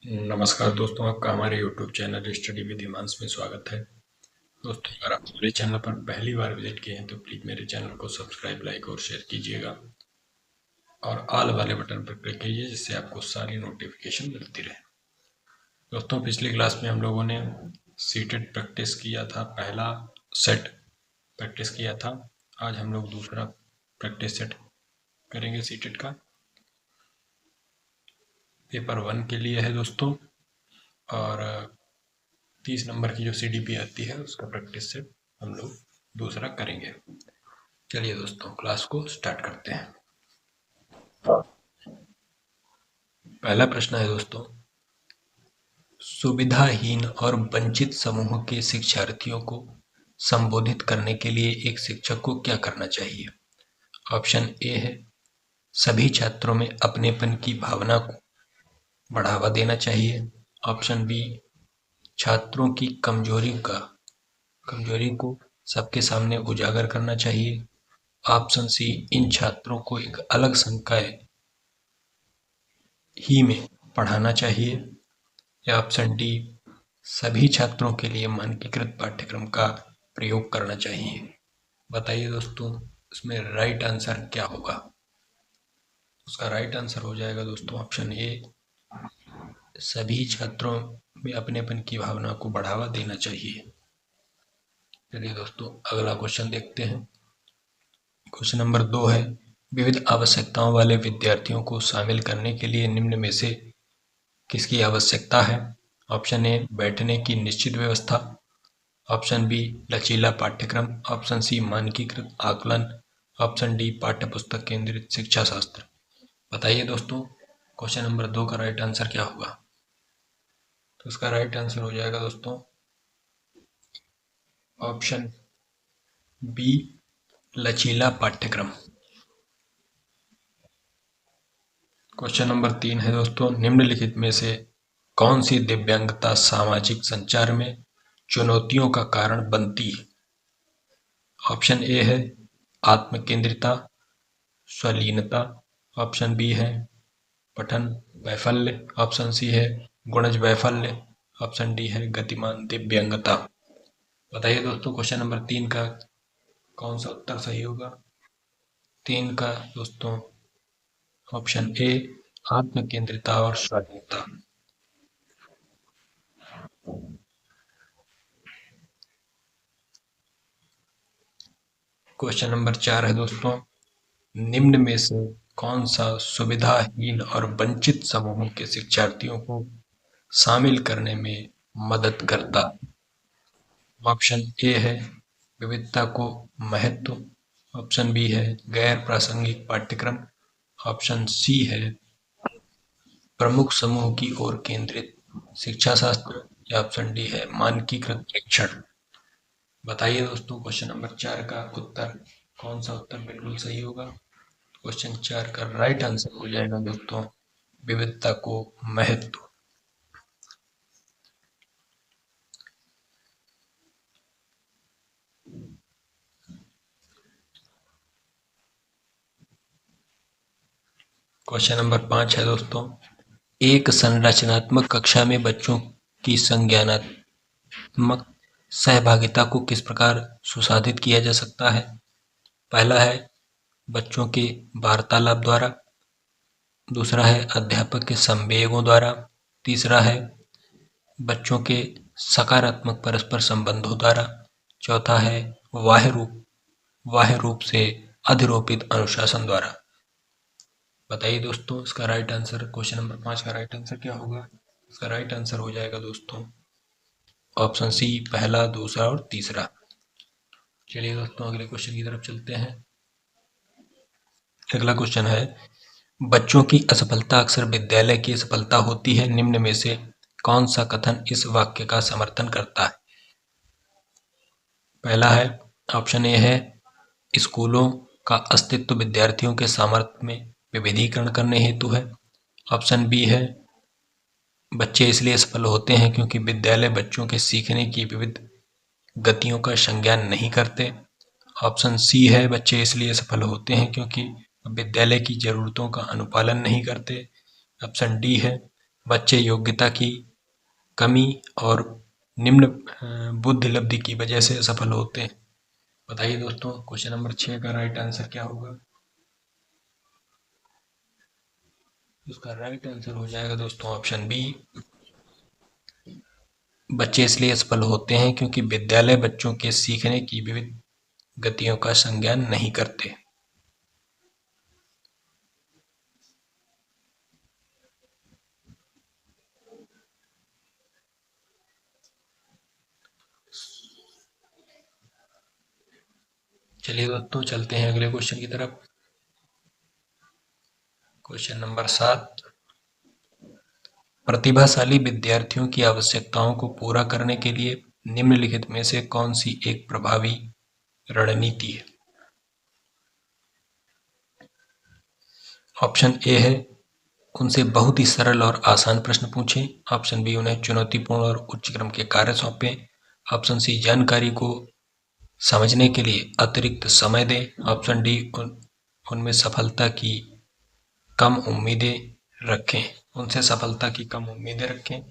नमस्कार दोस्तों, आपका हमारे YouTube channel study with Himansh में स्वागत है। दोस्तों, अगर आप मेरे चैनल पर पहली बार विजिट किए हैं तो प्लीज़ मेरे चैनल को सब्सक्राइब, लाइक और शेयर कीजिएगा और ऑल वाले बटन पर क्लिक कीजिए जिससे आपको सारी नोटिफिकेशन मिलती रहे। दोस्तों, पिछली क्लास में हम लोगों ने सीटेड प्रैक्टिस किया था, पहला सेट प्रैक्टिस किया था। आज हम लोग दूसरा प्रैक्टिस सेट करेंगे सीटेड का। पेपर 1 के लिए है दोस्तों, और 30 नंबर की जो CDP आती है उसका प्रैक्टिस सेट हम लोग दूसरा करेंगे। चलिए दोस्तों, क्लास को स्टार्ट करते हैं। पहला प्रश्न है दोस्तों, सुविधाहीन और वंचित समूह के शिक्षार्थियों को संबोधित करने के लिए एक शिक्षक को क्या करना चाहिए? ऑप्शन ए है सभी छात्रों में अपनेपन की भावना को बढ़ावा देना चाहिए। ऑप्शन बी, छात्रों की कमजोरी को सबके सामने उजागर करना चाहिए। ऑप्शन सी, इन छात्रों को एक अलग संकाय ही में पढ़ाना चाहिए। या ऑप्शन डी, सभी छात्रों के लिए मानकीकृत पाठ्यक्रम का प्रयोग करना चाहिए। बताइए दोस्तों, इसमें राइट आंसर क्या होगा? उसका राइट आंसर हो जाएगा दोस्तों ऑप्शन ए, सभी छात्रों में अपनेपन की भावना को बढ़ावा देना चाहिए। चलिए दोस्तों, अगला क्वेश्चन देखते हैं। क्वेश्चन नंबर 2 है, विविध आवश्यकताओं वाले विद्यार्थियों को शामिल करने के लिए निम्न में से किसकी आवश्यकता है? ऑप्शन ए, बैठने की निश्चित व्यवस्था। ऑप्शन बी, लचीला पाठ्यक्रम। ऑप्शन सी, मानकीकृत आकलन। ऑप्शन डी, पाठ्यपुस्तक केंद्रित शिक्षा शास्त्र। बताइए दोस्तों, क्वेश्चन नंबर 2 का राइट आंसर क्या होगा? तो इसका राइट आंसर हो जाएगा दोस्तों ऑप्शन बी, लचीला पाठ्यक्रम। क्वेश्चन नंबर 3 है दोस्तों, निम्नलिखित में से कौन सी दिव्यांगता सामाजिक संचार में चुनौतियों का कारण बनती है? ऑप्शन ए है आत्मकेंद्रिता, स्वलीनता। ऑप्शन बी है पठन वैफल्य। ऑप्शन सी है गुणज वैफल्य। ऑप्शन डी है गतिमान दिव्यांगता। बताइए दोस्तों, क्वेश्चन नंबर 3 का कौन सा उत्तर सही होगा? 3 का दोस्तों ऑप्शन ए, आत्मकेंद्रिता और स्वाधीनता। क्वेश्चन नंबर 4 है दोस्तों, निम्न में से कौन सा सुविधाहीन और वंचित समूहों के शिक्षार्थियों को शामिल करने में मदद करता? ऑप्शन ए है विविधता को महत्व। ऑप्शन बी है गैर प्रासंगिक पाठ्यक्रम। ऑप्शन सी है प्रमुख समूह की ओर केंद्रित शिक्षा शास्त्र। या ऑप्शन डी है मानकीकृत परीक्षण। बताइए दोस्तों, क्वेश्चन नंबर 4 का उत्तर कौन सा उत्तर बिल्कुल सही होगा? क्वेश्चन 4 का राइट आंसर हो जाएगा दोस्तों विविधता को महत्व। क्वेश्चन नंबर 5 है दोस्तों, एक संरचनात्मक कक्षा में बच्चों की संज्ञानात्मक सहभागिता को किस प्रकार सुसाधित किया जा सकता है? पहला है बच्चों के वार्तालाप द्वारा। दूसरा है अध्यापक के संवेगों द्वारा। तीसरा है बच्चों के सकारात्मक परस्पर संबंधों द्वारा। चौथा है बाह्य रूप से अधिरोपित अनुशासन द्वारा। बताइए दोस्तों, इसका राइट आंसर, क्वेश्चन नंबर 5 का राइट आंसर क्या होगा? इसका राइट आंसर हो जाएगा दोस्तों ऑप्शन सी, पहला, दूसरा और तीसरा। चलिए दोस्तों, अगले क्वेश्चन की तरफ चलते हैं। अगला क्वेश्चन है, बच्चों की असफलता अक्सर विद्यालय की सफलता होती है। निम्न में से कौन सा कथन इस वाक्य का समर्थन करता है? पहला है ऑप्शन ए है स्कूलों का अस्तित्व विद्यार्थियों के सामर्थ्य में विविधीकरण करने हेतु है। ऑप्शन बी है बच्चे इसलिए सफल होते हैं क्योंकि विद्यालय बच्चों के सीखने की विविध गतियों का संज्ञान नहीं करते। ऑप्शन सी है बच्चे इसलिए सफल होते हैं क्योंकि विद्यालय की जरूरतों का अनुपालन नहीं करते। ऑप्शन डी है बच्चे योग्यता की कमी और निम्न बुद्धि की वजह से असफल होते हैं। बताइए दोस्तों, क्वेश्चन नंबर 6 का राइट आंसर क्या होगा? उसका राइट आंसर हो जाएगा दोस्तों ऑप्शन बी। बच्चे इसलिए असफल होते हैं क्योंकि विद्यालय बच्चों के सीखने की विविध गतियों का संज्ञान नहीं करते। चलिए दोस्तों, चलते हैं अगले क्वेश्चन की तरफ। क्वेश्चन नंबर 7, प्रतिभाशाली विद्यार्थियों की आवश्यकताओं को पूरा करने के लिए निम्नलिखित में से कौन सी एक प्रभावी रणनीति है? ऑप्शन ए है, उनसे बहुत ही सरल और आसान प्रश्न पूछें। ऑप्शन बी, उन्हें चुनौतीपूर्ण और उच्च क्रम के कार्य सौंपें। ऑप्शन सी, जानकारी को समझने के लिए अतिरिक्त समय दें। ऑप्शन डी, उनमें सफलता की कम उम्मीदें रखें उनसे सफलता की कम उम्मीदें रखें।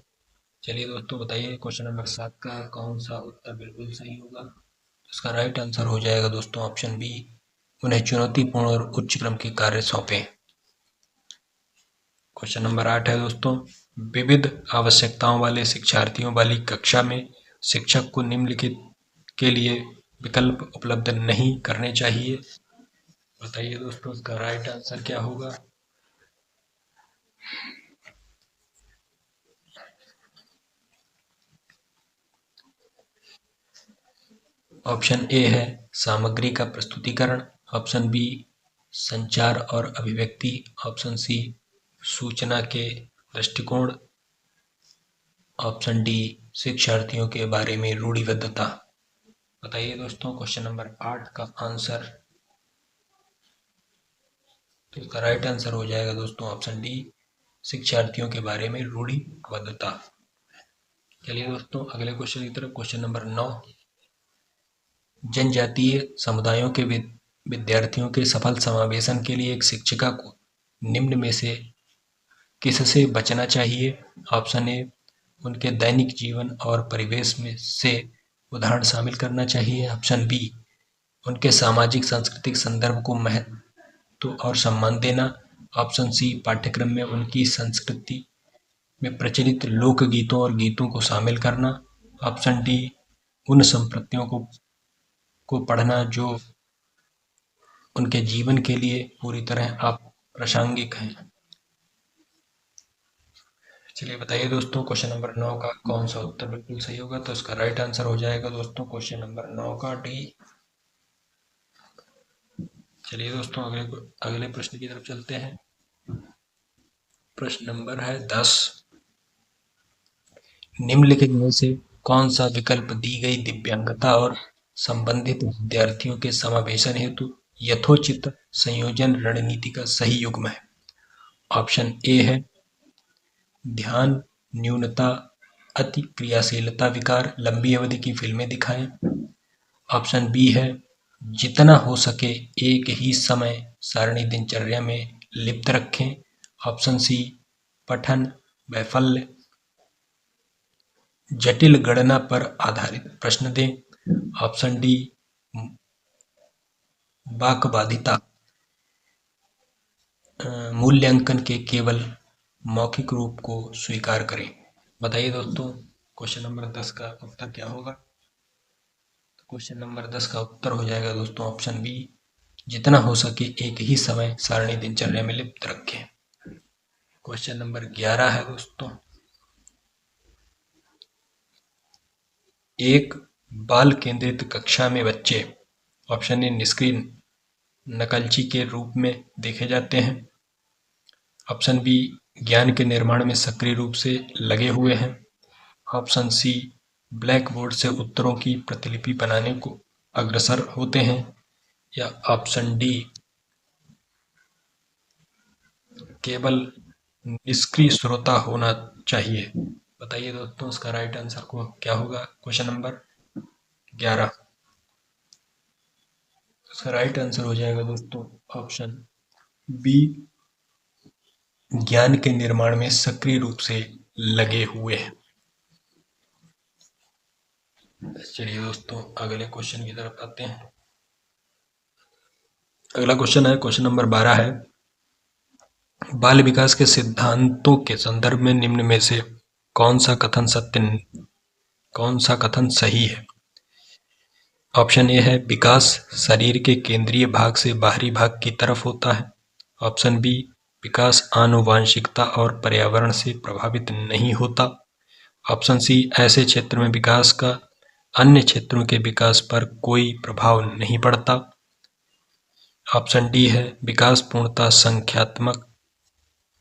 चलिए दोस्तों, बताइए क्वेश्चन नंबर 7 का कौन सा उत्तर बिल्कुल सही होगा? इसका राइट आंसर हो जाएगा दोस्तों ऑप्शन बी, उन्हें चुनौतीपूर्ण और उच्च क्रम के कार्य सौंपें। क्वेश्चन नंबर 8 है दोस्तों, विविध आवश्यकताओं वाले शिक्षार्थियों वाली कक्षा में शिक्षक को निम्नलिखित के लिए विकल्प उपलब्ध नहीं करने चाहिए। बताइए दोस्तों, इसका राइट आंसर क्या होगा? ऑप्शन ए है सामग्री का प्रस्तुतिकरण। ऑप्शन बी, संचार और अभिव्यक्ति। ऑप्शन सी, सूचना के दृष्टिकोण। ऑप्शन डी, शिक्षार्थियों के बारे में रूढ़िबद्धता। बताइए दोस्तों, क्वेश्चन नंबर 8 का आंसर। तो इसका राइट आंसर हो जाएगा दोस्तों ऑप्शन डी, शिक्षार्थियों के बारे में रूढ़िबद्धता। चलिए दोस्तों, अगले क्वेश्चन की तरफ। क्वेश्चन नंबर 9, जनजातीय समुदायों के विद्यार्थियों के सफल समावेशन के लिए एक शिक्षिका को निम्न में से किससे बचना चाहिए? ऑप्शन ए, उनके दैनिक जीवन और परिवेश में से उदाहरण शामिल करना चाहिए। ऑप्शन बी, उनके सामाजिक सांस्कृतिक संदर्भ को महत्व और सम्मान देना। ऑप्शन सी, पाठ्यक्रम में उनकी संस्कृति में प्रचलित लोकगीतों और गीतों को शामिल करना। ऑप्शन डी, उन संप्रतियों को पढ़ना जो उनके जीवन के लिए पूरी तरह अप्रासंगिक हैं। चलिए बताइए दोस्तों, क्वेश्चन नंबर 9 का कौन सा उत्तर बिल्कुल सही होगा? तो इसका राइट आंसर हो जाएगा दोस्तों क्वेश्चन नंबर 9 का डी। चलिए दोस्तों, अगले प्रश्न की तरफ चलते हैं। प्रश्न नंबर है 10, निम्नलिखित में से कौन सा विकल्प दी गई दिव्यांगता और संबंधित विद्यार्थियों के समावेशन हेतु यथोचित संयोजन रणनीति का सही युग्म है? ऑप्शन ए है, ध्यान न्यूनता अति क्रियाशीलता विकार लंबी अवधि की फिल्में दिखाएं। ऑप्शन बी है, जितना हो सके एक ही समय सारणी दिनचर्या में लिप्त रखें। ऑप्शन सी, पठन वैफल्य जटिल गणना पर आधारित प्रश्न दें। ऑप्शन डी, वाकबाधिता मूल्यांकन के केवल मौखिक रूप को स्वीकार करें। बताइए दोस्तों, क्वेश्चन नंबर 10 का उत्तर क्या होगा? क्वेश्चन नंबर 10 का उत्तर हो जाएगा दोस्तों ऑप्शन बी, जितना हो सके एक ही समय सारणी दिनचर्या में लिप्त रखें। क्वेश्चन नंबर 11 है दोस्तों, एक बाल केंद्रित कक्षा में बच्चे ऑप्शन ए निष्क्रिय नकलची के रूप में देखे जाते हैं। ऑप्शन बी, ज्ञान के निर्माण में सक्रिय रूप से लगे हुए हैं। ऑप्शन सी, ब्लैक बोर्ड से उत्तरों की प्रतिलिपि बनाने को अग्रसर होते हैं। या ऑप्शन डी, केवल निष्क्रिय श्रोता होना चाहिए। बताइए दोस्तों, इसका राइट आंसर को क्या होगा? क्वेश्चन नंबर 11, इसका राइट आंसर हो जाएगा दोस्तों ऑप्शन बी, ज्ञान के निर्माण में सक्रिय रूप से लगे हुए हैं। चलिए दोस्तों अगले क्वेश्चन की तरफ आते हैं। अगला क्वेश्चन है, क्वेश्चन नंबर 12 है, बाल विकास के सिद्धांतों के संदर्भ में निम्न में से कौन सा कथन सही है? ऑप्शन ए है, विकास शरीर के केंद्रीय भाग से बाहरी भाग की तरफ होता है। ऑप्शन बी, विकास आनुवांशिकता और पर्यावरण से प्रभावित नहीं होता। ऑप्शन सी, ऐसे क्षेत्र में विकास का अन्य क्षेत्रों के विकास पर कोई प्रभाव नहीं पड़ता। ऑप्शन डी है, विकास पूर्णतः संख्यात्मक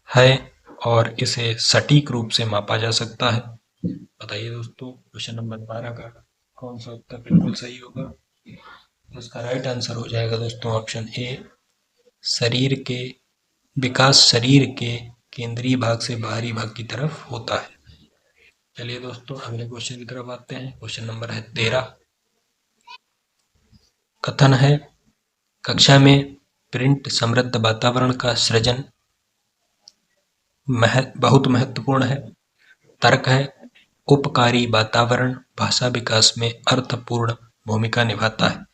है और इसे सटीक रूप से मापा जा सकता है। बताइए दोस्तों, क्वेश्चन नंबर 12 का कौन सा उत्तर बिल्कुल सही होगा? तो इसका राइट आंसर हो जाएगा दोस्तों ऑप्शन ए, शरीर के विकास शरीर के केंद्रीय भाग से बाहरी भाग की तरफ होता है। चलिए दोस्तों अगले क्वेश्चन की तरफ आते हैं। क्वेश्चन नंबर है 13। कथन है, कक्षा में प्रिंट समृद्ध वातावरण का सृजन बहुत महत्वपूर्ण है। तर्क है, उपकारी वातावरण भाषा विकास में अर्थपूर्ण भूमिका निभाता है।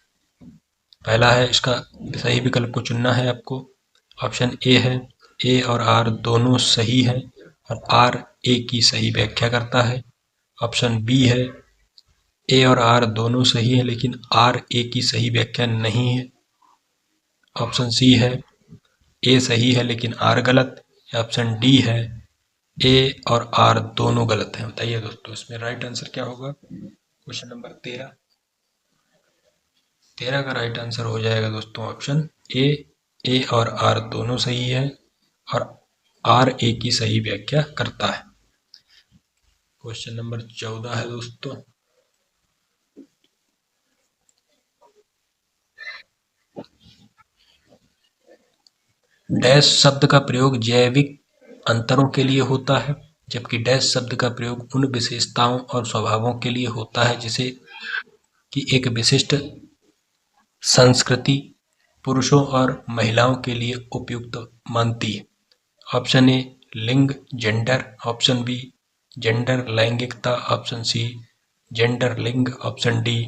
पहला है, इसका सही विकल्प को चुनना है आपको। ऑप्शन ए है, ए और आर दोनों सही है और आर ए की सही व्याख्या करता है। ऑप्शन बी है, ए और आर दोनों सही है लेकिन आर ए की सही व्याख्या नहीं है। ऑप्शन सी है, ए सही है लेकिन आर गलत। ऑप्शन डी है, ए और आर दोनों गलत हैं। बताइए दोस्तों इसमें राइट आंसर क्या होगा? क्वेश्चन नंबर 13 का राइट आंसर हो जाएगा दोस्तों ऑप्शन ए, ए और आर दोनों सही है और आर ए की सही व्याख्या करता है। क्वेश्चन नंबर 14 है दोस्तों, डैश शब्द का प्रयोग जैविक अंतरों के लिए होता है जबकि डैश शब्द का प्रयोग उन विशेषताओं और स्वभावों के लिए होता है जिसे कि एक विशिष्ट संस्कृति पुरुषों और महिलाओं के लिए उपयुक्त मानती है। ऑप्शन ए, लिंग जेंडर। ऑप्शन बी, जेंडर लैंगिकता। ऑप्शन सी, जेंडर लिंग। ऑप्शन डी,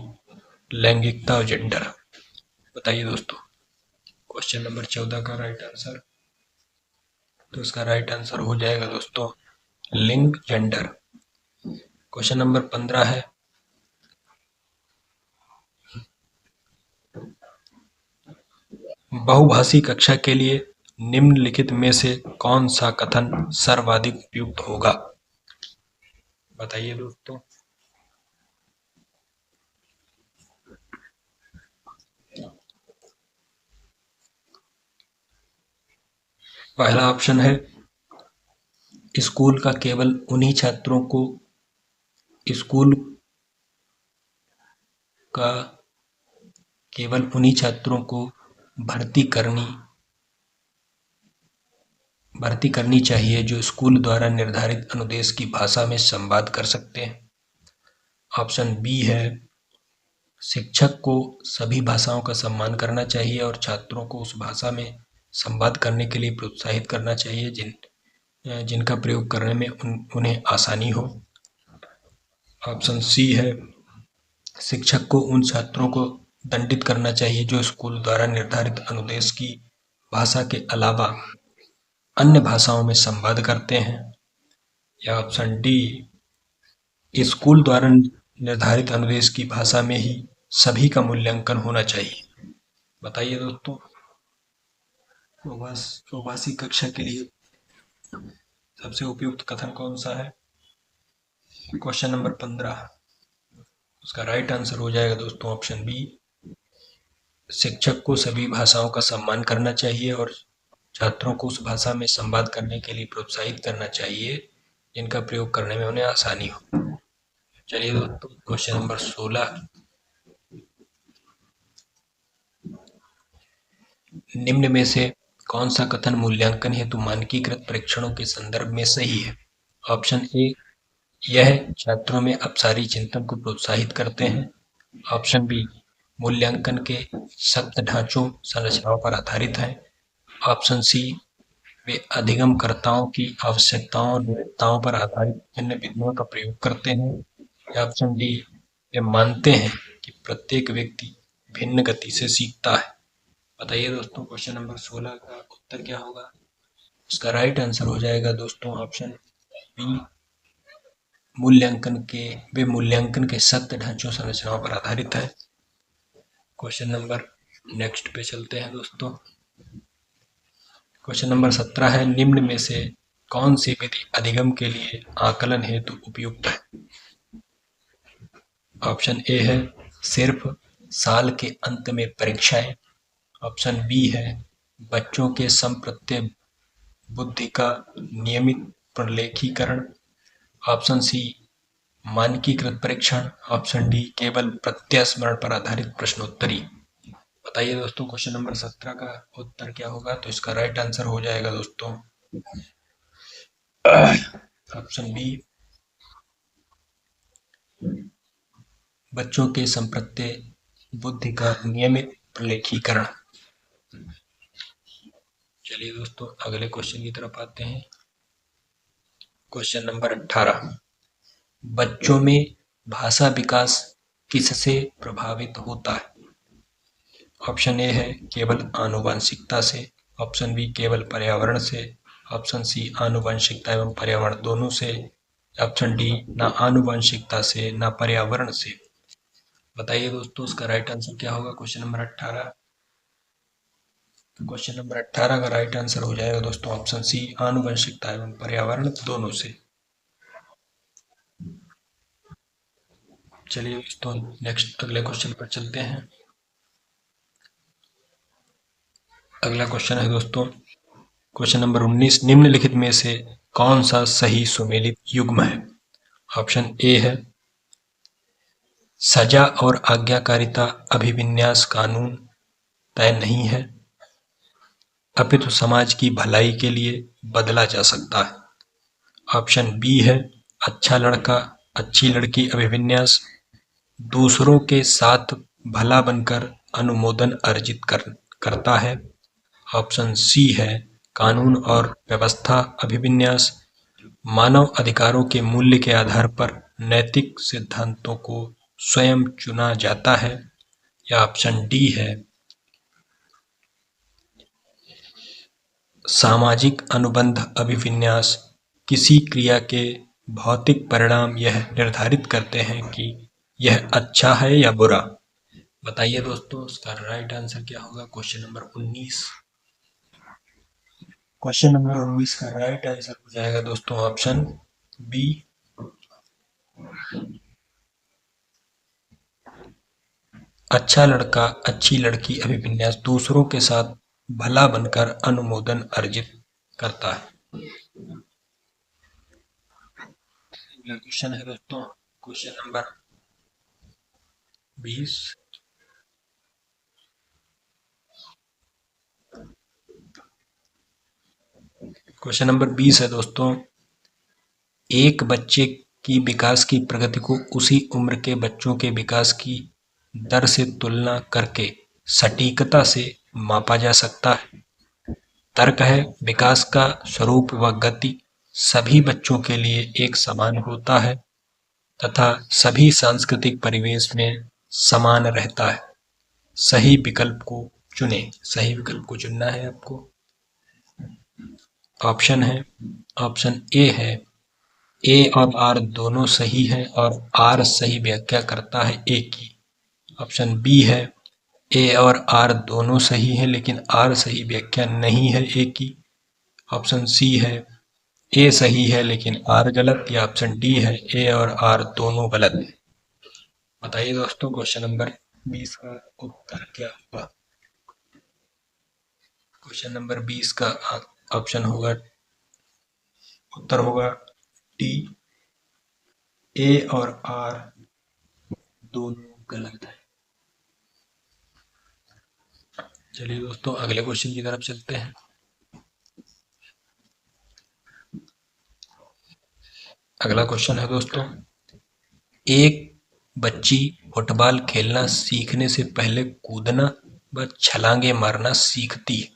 लैंगिकता और जेंडर। बताइए दोस्तों क्वेश्चन नंबर 14 का राइट आंसर। तो इसका राइट आंसर हो जाएगा दोस्तों लिंग जेंडर। क्वेश्चन नंबर 15 है, बहुभाषी कक्षा के लिए निम्नलिखित में से कौन सा कथन सर्वाधिक उपयुक्त होगा? बताइए दोस्तों। पहला ऑप्शन है, स्कूल का केवल उन्हीं छात्रों को स्कूल का केवल उन्हीं छात्रों को भर्ती करनी चाहिए जो स्कूल द्वारा निर्धारित अनुदेश की भाषा में संवाद कर सकते हैं। ऑप्शन बी है, शिक्षक को सभी भाषाओं का सम्मान करना चाहिए और छात्रों को उस भाषा में संवाद करने के लिए प्रोत्साहित करना चाहिए जिनका प्रयोग करने में उन्हें आसानी हो। ऑप्शन सी है, शिक्षक को उन छात्रों को दंडित करना चाहिए जो स्कूल द्वारा निर्धारित अनुदेश की भाषा के अलावा अन्य भाषाओं में संवाद करते हैं। या ऑप्शन डी, स्कूल द्वारा निर्धारित अनुदेश की भाषा में ही सभी का मूल्यांकन होना चाहिए। बताइए दोस्तों बहुभाषी कक्षा के लिए सबसे उपयुक्त कथन कौन सा है? क्वेश्चन नंबर 15, उसका राइट आंसर हो जाएगा दोस्तों ऑप्शन बी, शिक्षक को सभी भाषाओं का सम्मान करना चाहिए और छात्रों को उस भाषा में संवाद करने के लिए प्रोत्साहित करना चाहिए जिनका प्रयोग करने में उन्हें आसानी हो। चलिए दोस्तों क्वेश्चन नंबर 16, निम्न में से कौन सा कथन मूल्यांकन हेतु मानकीकृत परीक्षणों के संदर्भ में सही है? ऑप्शन ए, यह छात्रों में अपसारी चिंतन को प्रोत्साहित करते हैं। ऑप्शन बी, मूल्यांकन के शब्द ढांचों संरचनाओं पर आधारित है। ऑप्शन सी, वे अधिगमकर्ताओं की आवश्यकताओं और नियोक्ताओं पर आधारित भिन्न विधियों का प्रयोग करते हैं। या ऑप्शन डी, वे मानते हैं कि प्रत्येक व्यक्ति भिन्न गति से सीखता है। बताइए दोस्तों, क्वेश्चन नंबर 16 का उत्तर क्या होगा? इसका राइट आंसर हो जाएगा दोस्तों ऑप्शन बी, मूल्यांकन के सत्य ढांचों संरचनाओं पर आधारित है। क्वेश्चन नंबर नेक्स्ट पे चलते हैं दोस्तों। क्वेश्चन नंबर 17 है, निम्न में से कौन सी विधि अधिगम के लिए आकलन हेतु उपयुक्त है? ऑप्शन ए है सिर्फ साल के अंत में परीक्षाएं। ऑप्शन बी है बच्चों के संप्रत्य बुद्धि का नियमित प्रलेखीकरण। ऑप्शन सी मानकीकृत परीक्षण। ऑप्शन डी केवल प्रत्यास्मरण पर आधारित प्रश्नोत्तरी। बताइए दोस्तों, क्वेश्चन नंबर 17 का उत्तर क्या होगा? तो इसका राइट आंसर हो जाएगा दोस्तों ऑप्शन बी, बच्चों के संप्रत्य बुद्धि का नियमित प्रलेखीकरण। चलिए दोस्तों, अगले क्वेश्चन की तरफ आते हैं। क्वेश्चन नंबर 18, बच्चों में भाषा विकास किससे प्रभावित होता है? ऑप्शन ए है केवल आनुवंशिकता से। ऑप्शन बी केवल पर्यावरण से। ऑप्शन सी आनुवंशिकता एवं पर्यावरण दोनों से। ऑप्शन डी ना आनुवंशिकता से ना पर्यावरण से। बताइए दोस्तों, इसका राइट आंसर क्या होगा? Question number 18। क्वेश्चन नंबर 18 का राइट आंसर हो जाएगा दोस्तों ऑप्शन सी, आनुवंशिकता एवं पर्यावरण दोनों से। चलिए दोस्तों, नेक्स्ट अगले क्वेश्चन पर चलते हैं। अगला क्वेश्चन है दोस्तों क्वेश्चन नंबर 19, निम्नलिखित में से कौन सा सही सुमेलित युग्म है? ऑप्शन ए है सजा और आज्ञाकारिता अभिविन्यास कानून तय नहीं है, अपितु समाज की भलाई के लिए बदला जा सकता है। ऑप्शन बी है अच्छा लड़का अच्छी लड़की अभिविन्यास दूसरों के साथ भला बनकर अनुमोदन अर्जित करता है। ऑप्शन सी है कानून और व्यवस्था अभिविन्यास मानव अधिकारों के मूल्य के आधार पर नैतिक सिद्धांतों को स्वयं चुना जाता है। या ऑप्शन डी है सामाजिक अनुबंध अभिविन्यास किसी क्रिया के भौतिक परिणाम यह निर्धारित करते हैं कि यह अच्छा है या बुरा। बताइए दोस्तों, इसका राइट आंसर क्या होगा? Question number 19। क्वेश्चन नंबर 19 का राइट आंसर हो जाएगा दोस्तों ऑप्शन बी, अच्छा लड़का अच्छी लड़की अभिविन्यास दूसरों के साथ भला बनकर अनुमोदन अर्जित करता है। अगला क्वेश्चन है दोस्तों क्वेश्चन नंबर 20। क्वेश्चन नंबर 20 है दोस्तों, एक बच्चे की विकास की प्रगति को उसी उम्र के बच्चों के विकास की दर से तुलना करके सटीकता से मापा जा सकता है। तर्क है विकास का स्वरूप व गति सभी बच्चों के लिए एक समान होता है तथा सभी सांस्कृतिक परिवेश में समान रहता है। सही विकल्प को चुनें। सही विकल्प को चुनना है आपको। ऑप्शन है, ऑप्शन ए है ए और आर दोनों सही है और आर सही व्याख्या करता है ए की। ऑप्शन बी है ए और आर दोनों सही है लेकिन आर सही व्याख्या नहीं है ए की। ऑप्शन सी है ए सही है लेकिन आर गलत। या ऑप्शन डी है ए और आर दोनों गलत है। बताइए दोस्तों, क्वेश्चन नंबर 20 का उत्तर क्या होगा? क्वेश्चन नंबर 20 का ऑप्शन होगा, उत्तर होगा डी, ए और आर दोनों गलत है। चलिए दोस्तों, अगले क्वेश्चन की तरफ चलते हैं। अगला क्वेश्चन है दोस्तों, एक बच्ची फुटबॉल खेलना सीखने से पहले कूदना व छलांगे मारना सीखती है।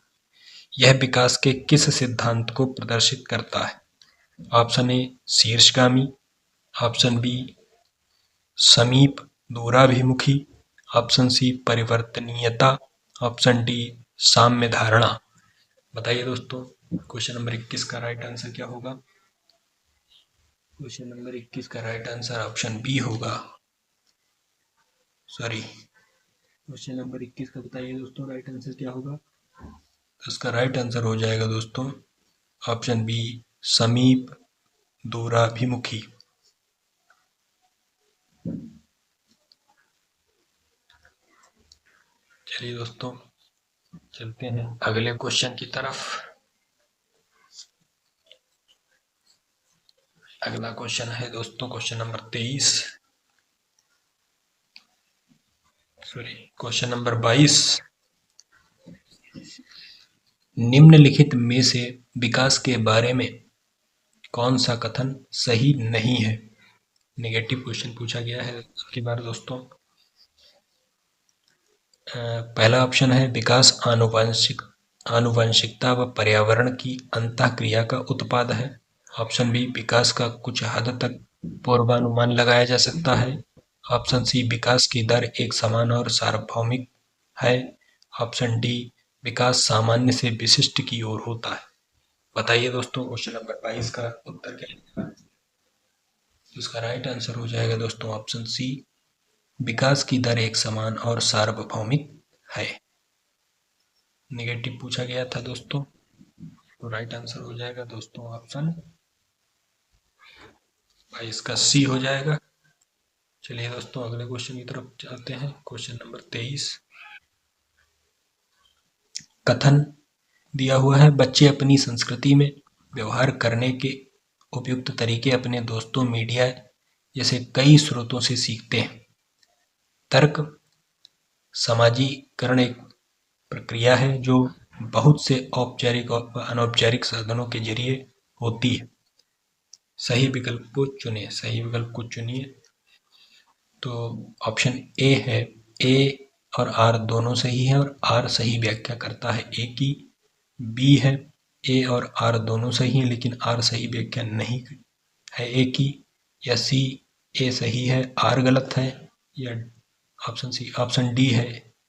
यह विकास के किस सिद्धांत को प्रदर्शित करता है? ऑप्शन ए शीर्षगामी, ऑप्शन बी समीप दूराभिमुखी, ऑप्शन सी परिवर्तनीयता, ऑप्शन डी साम्य धारणा। बताइए दोस्तों, क्वेश्चन नंबर 21 का राइट आंसर क्या होगा? क्वेश्चन नंबर 21 का राइट आंसर ऑप्शन बी होगा। सॉरी, क्वेश्चन नंबर 21 का बताइए दोस्तों राइट आंसर क्या होगा? इसका राइट आंसर हो जाएगा दोस्तों ऑप्शन बी समीप दूराभिमुखी। चलिए दोस्तों, चलते हैं अगले क्वेश्चन की तरफ। अगला क्वेश्चन है दोस्तों question number 23, sorry question number 22। निम्नलिखित में से विकास के बारे में कौन सा कथन सही नहीं है? नेगेटिव क्वेश्चन पूछा गया है की बार दोस्तों। पहला ऑप्शन है विकास आनुवंशिकता व पर्यावरण की अंतःक्रिया का उत्पाद है। ऑप्शन बी विकास का कुछ हद तक पूर्वानुमान लगाया जा सकता है। ऑप्शन सी विकास की दर एक समान और सार्वभौमिक है। ऑप्शन डी विकास सामान्य से विशिष्ट की ओर होता है। बताइए दोस्तों, क्वेश्चन नंबर 22 का उत्तर क्या है? इसका राइट आंसर हो जाएगा दोस्तों ऑप्शन सी विकास की दर एक समान और सार्वभौमिक है। नेगेटिव पूछा गया था दोस्तों, तो राइट आंसर हो जाएगा दोस्तों ऑप्शन 22 का सी हो जाएगा। चलिए दोस्तों अगले क्वेश्चन की तरफ चलते हैं। क्वेश्चन नंबर 23, कथन दिया हुआ है बच्चे अपनी संस्कृति में व्यवहार करने के उपयुक्त तरीके अपने दोस्तों, मीडिया जैसे कई स्रोतों से सीखते हैं। तर्क समाजीकरण एक प्रक्रिया है जो बहुत से औपचारिक और अनौपचारिक साधनों के जरिए होती है। सही विकल्प को चुनिए, सही विकल्प को चुनिए। तो ऑप्शन ए है, ए और आर दोनों सही है और आर सही व्याख्या करता है ए की। बी है, ए और आर दोनों सही हैं लेकिन आर सही व्याख्या नहीं है ए की। या सी, ए सही है आर गलत है। या ऑप्शन सी, ऑप्शन डी है,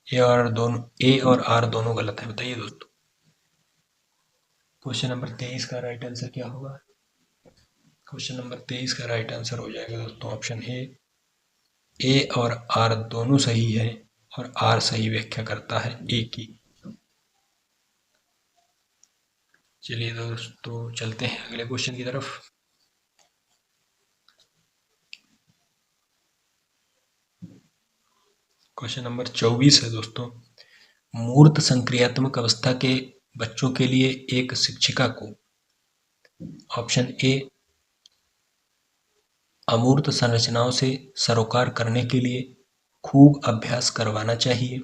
ए और आर दोनों गलत है। बताइए दोस्तों, क्वेश्चन नंबर 23 का राइट आंसर क्या होगा? क्वेश्चन नंबर 23 का राइट आंसर हो जाएगा दोस्तों ऑप्शन ए और आर दोनों सही है और आर सही व्याख्या करता है ए की। चलिए दोस्तों चलते हैं अगले क्वेश्चन की तरफ। क्वेश्चन नंबर 24 है दोस्तों, मूर्त संक्रियात्मक अवस्था के बच्चों के लिए एक शिक्षिका को ऑप्शन ए अमूर्त संरचनाओं से सरोकार करने के लिए खूब अभ्यास करवाना चाहिए।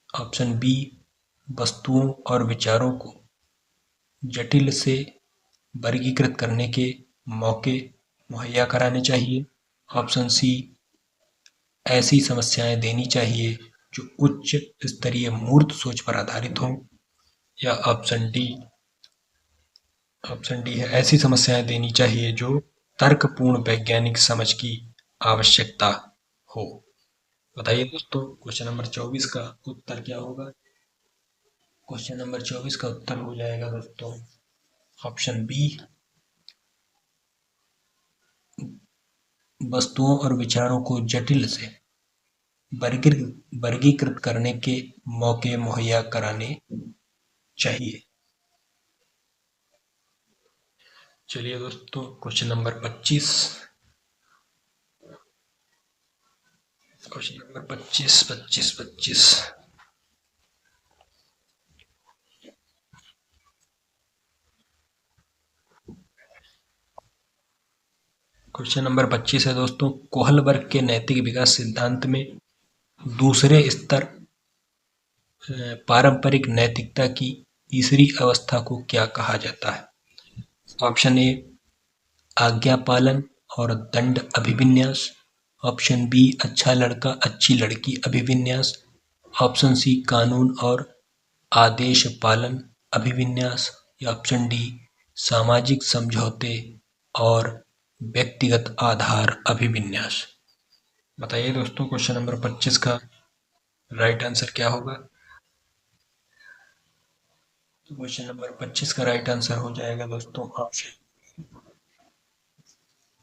ऑप्शन बी वस्तुओं और विचारों को जटिल से वर्गीकृत करने के मौके मुहैया कराने चाहिए। ऑप्शन सी ऐसी समस्याएं देनी चाहिए जो उच्च स्तरीय मूर्त सोच पर आधारित हों। या ऑप्शन डी है ऐसी समस्याएं देनी चाहिए जो तर्कपूर्ण वैज्ञानिक समझ की आवश्यकता हो। बताइए दोस्तों, क्वेश्चन नंबर 24 का उत्तर क्या होगा? क्वेश्चन नंबर 24 का उत्तर हो जाएगा दोस्तों ऑप्शन बी वस्तुओं और विचारों को जटिल से वर्गीकृत करने के मौके मुहैया कराने चाहिए। चलिए दोस्तों question number 25, question number 25 25 25 question number 25 है दोस्तों, कोहलबर्ग के नैतिक विकास सिद्धांत में दूसरे स्तर पारंपरिक नैतिकता की तीसरी अवस्था को क्या कहा जाता है? ऑप्शन ए आज्ञा पालन और दंड अभिविन्यास। ऑप्शन बी अच्छा लड़का अच्छी लड़की अभिविन्यास। ऑप्शन सी कानून और आदेश पालन अभिविन्यास, या ऑप्शन डी सामाजिक समझौते और व्यक्तिगत आधार अभिविन्यास। बताइए दोस्तों, क्वेश्चन नंबर 25 का राइट आंसर क्या होगा? तो क्वेश्चन नंबर 25 का राइट आंसर हो जाएगा दोस्तों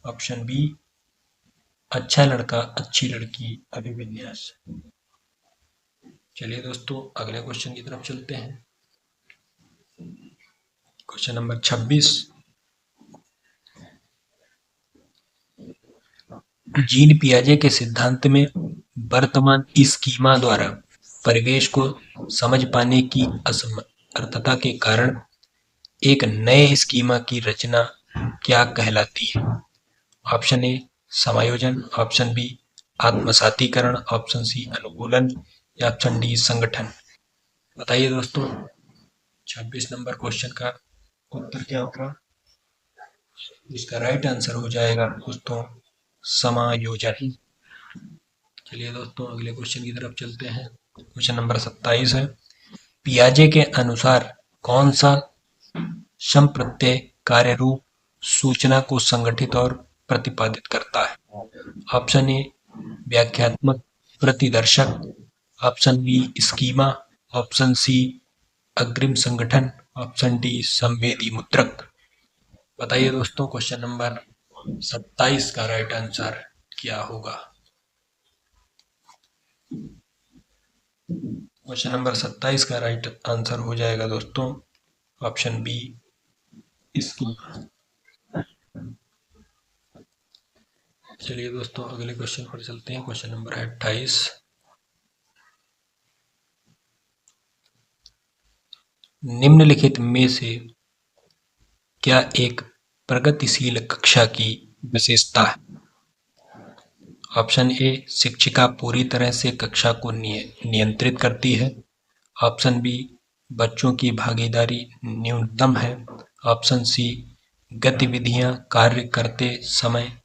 ऑप्शन बी, अच्छा लड़का अच्छी लड़की अभिविन्यास। चलिए दोस्तों, अगले क्वेश्चन की तरफ चलते हैं। क्वेश्चन नंबर 26, जीन पियाजे के सिद्धांत में वर्तमान स्कीमा द्वारा परिवेश को समझ पाने की असमर्थता के कारण एक नए स्कीमा की रचना क्या कहलाती है? ऑप्शन ए समायोजन, ऑप्शन बी आत्मसातीकरण, ऑप्शन सी अनुकूलन, या ऑप्शन डी संगठन। बताइए दोस्तों, 26 नंबर क्वेश्चन का उत्तर क्या होगा? इसका राइट आंसर हो जाएगा दोस्तों समायोजन। चलिए दोस्तों, अगले क्वेश्चन की तरफ चलते हैं। क्वेश्चन नंबर 27 है, पियाजे के अनुसार कौन सा संप्रत्यय कार्य रूप सूचना को संगठित और प्रतिपादित करता है? ऑप्शन ए व्याख्यात्मक प्रतिदर्शक, option B schema, option C अग्रिम संगठन, ऑप्शन डी संवेदी मुद्रक। बताइए दोस्तों, क्वेश्चन नंबर 27 का राइट आंसर क्या होगा? क्वेश्चन नंबर 27 का राइट आंसर हो जाएगा दोस्तों ऑप्शन बी स्कीमा। चलिए दोस्तों, अगले क्वेश्चन पर चलते हैं। क्वेश्चन नंबर है 28, निम्नलिखित में से क्या एक प्रगतिशील कक्षा की विशेषता है? ऑप्शन ए शिक्षिका पूरी तरह से कक्षा को नियंत्रित करती है, ऑप्शन बी बच्चों की भागीदारी न्यूनतम है, ऑप्शन सी गतिविधियां कार्य करते समय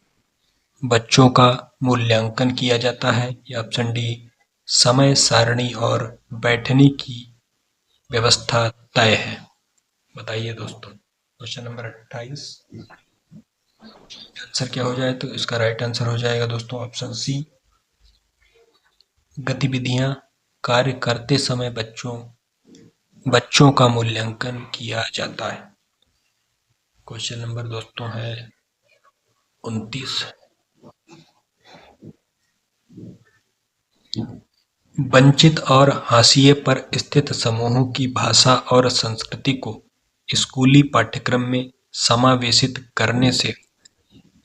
बच्चों का मूल्यांकन किया जाता है, या ऑप्शन डी समय सारणी और बैठने की व्यवस्था तय है। बताइए दोस्तों, क्वेश्चन नंबर 28 आंसर क्या हो जाए? तो इसका राइट आंसर हो जाएगा दोस्तों ऑप्शन सी गतिविधियां कार्य करते समय बच्चों का मूल्यांकन किया जाता है। क्वेश्चन नंबर दोस्तों है 29, वंचित और हाशिए पर स्थित समूहों की भाषा और संस्कृति को स्कूली पाठ्यक्रम में समावेशित करने से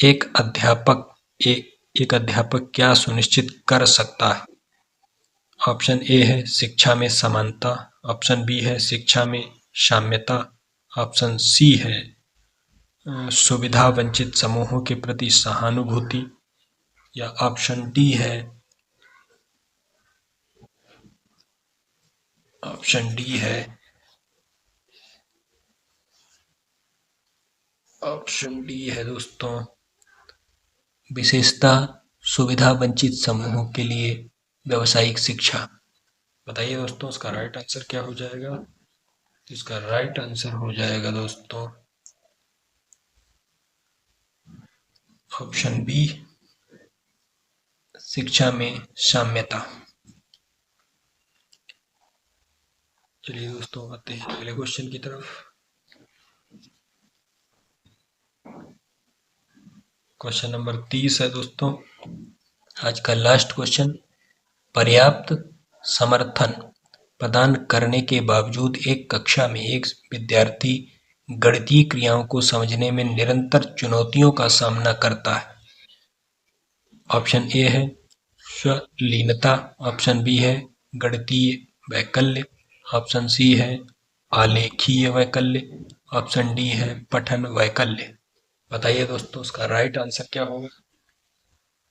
एक अध्यापक क्या सुनिश्चित कर सकता है? ऑप्शन ए है शिक्षा में समानता, ऑप्शन बी है शिक्षा में साम्यता, ऑप्शन सी है सुविधा वंचित समूहों के प्रति सहानुभूति, या ऑप्शन डी है दोस्तों विशेषता सुविधा वंचित समूहों के लिए व्यावसायिक शिक्षा। बताइए दोस्तों, इसका राइट आंसर क्या हो जाएगा? इसका राइट आंसर हो जाएगा दोस्तों ऑप्शन बी शिक्षा में साम्यता। चलिए दोस्तों, आते हैं अगले क्वेश्चन की तरफ। क्वेश्चन नंबर 30 है दोस्तों, आज का लास्ट क्वेश्चन, पर्याप्त समर्थन प्रदान करने के बावजूद एक कक्षा में एक विद्यार्थी गणितीय क्रियाओं को समझने में निरंतर चुनौतियों का सामना करता है। ऑप्शन ए है स्वलीनता, ऑप्शन बी है गणितीय वैकल्य, ऑप्शन सी है आलेखीय वैकल्य, ऑप्शन डी है पठन वैकल्य। बताइए दोस्तों, इसका राइट आंसर क्या होगा?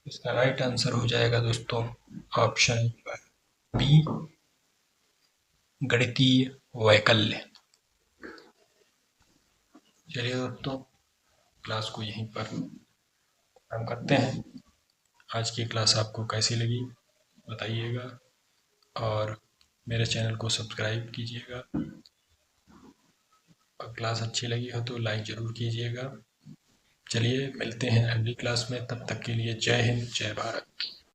इसका राइट आंसर हो जाएगा दोस्तों ऑप्शन बी गणितीय वैकल्य। चलिए दोस्तों, क्लास को यहीं पर खत्म करते हैं। आज की क्लास आपको कैसी लगी बताइएगा, और मेरे चैनल को सब्सक्राइब कीजिएगा और क्लास अच्छी लगी हो तो लाइक ज़रूर कीजिएगा। चलिए मिलते हैं अगली क्लास में, तब तक के लिए जय हिंद जय भारत।